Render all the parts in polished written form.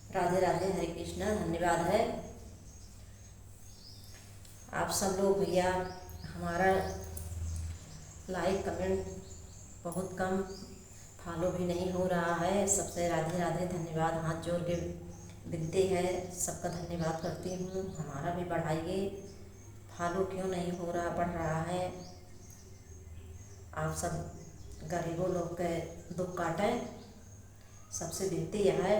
राधे राधे, हरे कृष्णा। धन्यवाद है आप सब लोग। भैया हमारा लाइक कमेंट बहुत कम, फॉलो भी नहीं हो रहा है। सबसे राधे राधे, धन्यवाद, हाथ जोड़ के विनती है, सबका धन्यवाद करती हूँ। हमारा भी बढ़ाइए, फॉलो क्यों नहीं हो रहा, बढ़ रहा है। आप सब गरीबों लोग के दुख काटें, सबसे विनती यह है।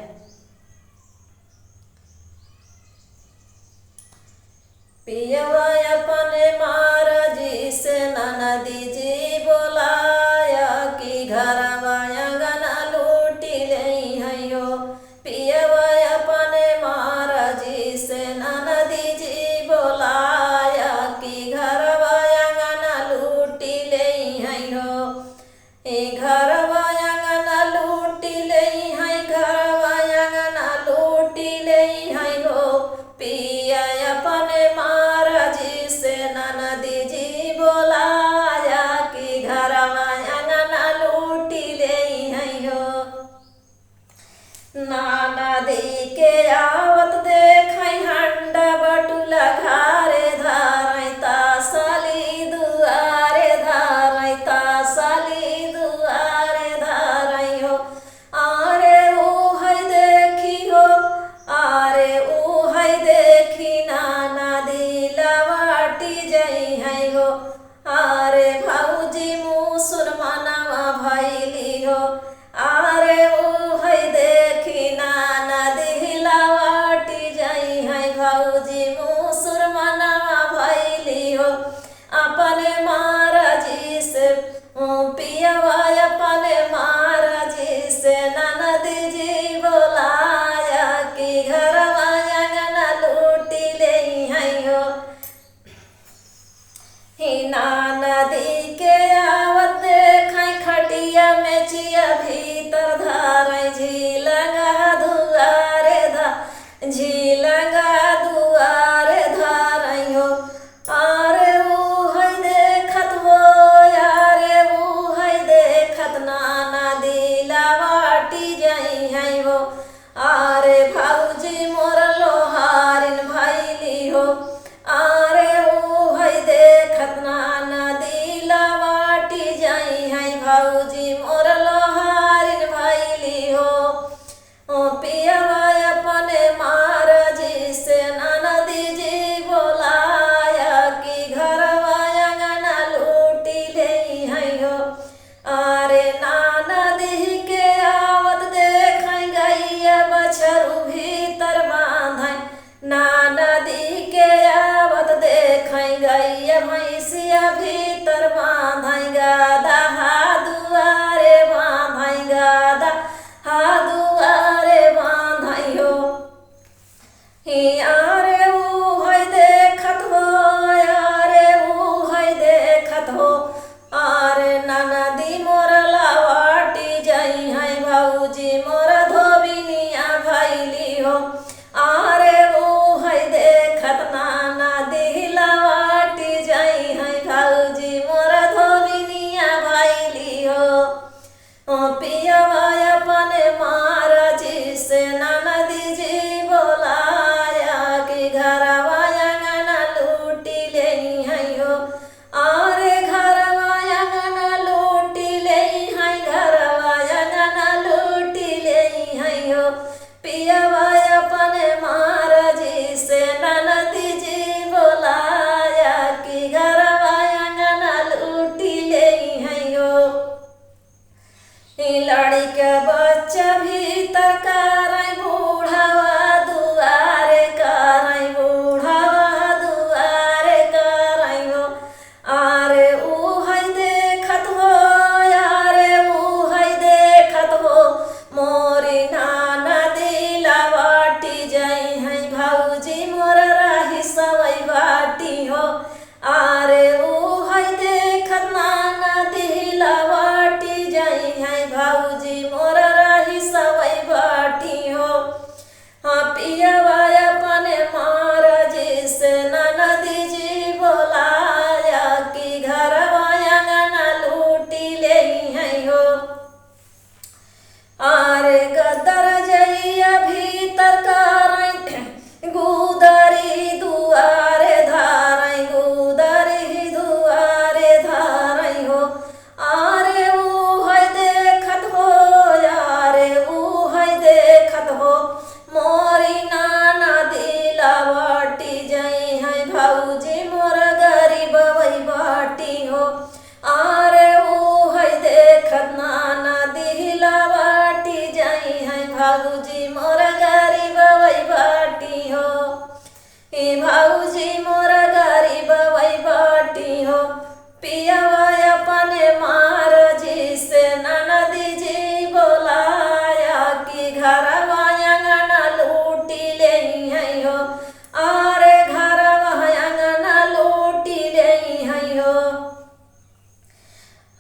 पियवा अपने महाराजी से ननदी जी बोलाया कि घरवा अंगना लूटी लई है। पियवा अपने महाराजी से ननदी जी बोलाया कि घरवा अंगना लूटी लई है। घरवा अंगना लूटी लई है, घरवा अंगना लूटी लई है। पिया अपने महाराजी से ननदी जी बोलाया कि घरवा अंगना लूटी लई है। ननदी के आवत देखै हंडा बटुला घारे धारै तासली दुआरे धारै तासली दुआरे धारै हो। आरे ऊ है देखी हो, आरे ऊ है देखी ननदी लवाटी जई है हो। आरे भौजी मुसलमानवा भैली हो, आरे ऊ है देखी ननदी लवाटी जई है। भौजी मुसलमानवा भैली हो। अपने महाराजी से पियवा अपने महाराजी से ननदी जी बोलाया कि घरवा अंगना लूटी लई है। ननदी के आवत देखै खटिया में चिया भीतर धारै झीलंगा दुआरे झीलंगा दुआरे धारै हो। आरे ऊ है देखत हो, यारे ऊ है देखत ननदी लवाटी जई है हो। आरे भौजी मोर लोहारिन भैली हो, आरे ऊ है देखत ननदी लवाटी जई है। भौजी मोर लोहारिन भैली हो। पियवा अपने महाराजी से ननदी जी बोलाया कि घरवा अंगना लूटी लई है। आरे ननदी के आवत देखै गैया बछरू भीतर बांधै, ननदी के आवत देखै गैया भैंसिया भीतर बांधै। गादा दुआरे बांधै, गादा दुआरे बांधै हो। आरे ऊ है देखत हो, आरे ऊ है देखत हो। आरे ननदी मोर लवाटी जई है, भौजी मोर धोबिनिया भैली हो। आरे ऊ है देखत ननदी लवाटी जई है, भौजी मोर धोबिनिया भैली हो। पियवा अपने महाराजी से ननदी जी बोलाया कि घरवा अंगना लूटी लई है। आरे घरवा अंगना लूटी लई है, घरवा अंगना लूटी लई है। पियवा अपने महाराजी से ननदी जी बोलाया कि घरवा अंगना लूटी लई है। लड़ी के बच्चा भीतर कराई बूढ़ावा दुआरे कराई, बूढ़ावा दुआरे कराई हो। आरे ऊ है देखत हो, आरे ऊ है देखत हो। मोरी ननदी लवाटी जई मोरी नाना दिला बाटी जई है भौजी मोर गरीब वही बाटी हो। आरे ऊ है देखत नाना दिला बाटी जई है भौजी मोर गरीब वही बाटी हो। ए भौजी मोर गरीब वही बाटी हो। पियावा अपने मार जी से ननदी जी बोलाया कि घरवा अंगना लूटी ले है हो। आरे घरवा अंगना लूटी ले है हो।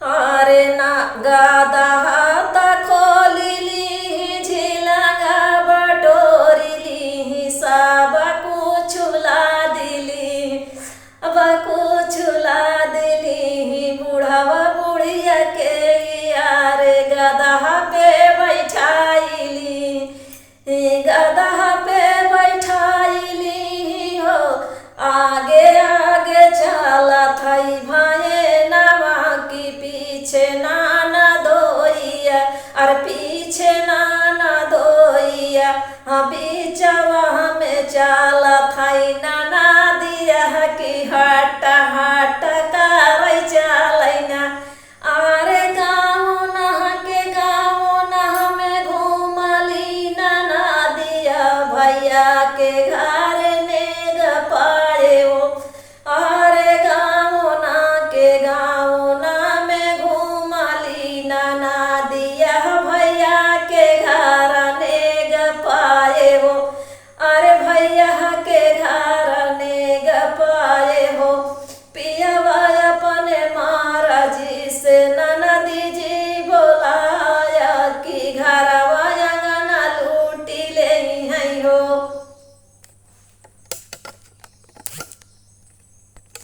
आरे ना गादा हाथ खोली ली झिलंगा बटोरी ली सब कुछ ला दिली अब कुछ ला दिली बूढ़वा बुढ़िया के यारे गदहा पे बैठाईली गदहा पे बैठाईली हो। आगे आगे चलत हई भाई नवा की पीछे नाना दोइया और पीछे नाना दोइया हाँ बीचवा में चलत हई नाना दिया की हट हट कर चलैना। आरे गाँव नहा के गाँव नहा में घूमली नाना दिया भैया के घर नेग पाए हो। आरे गाँव ना के गाँव ना में घूमली नाना दिया भैया के घर नेग पाए हो। अरे भैया के घर नेग पाए हो। पियावा अपने महाराजी से ननदी जी बोलाया कि घरवा अंगना लूटी ले है हो।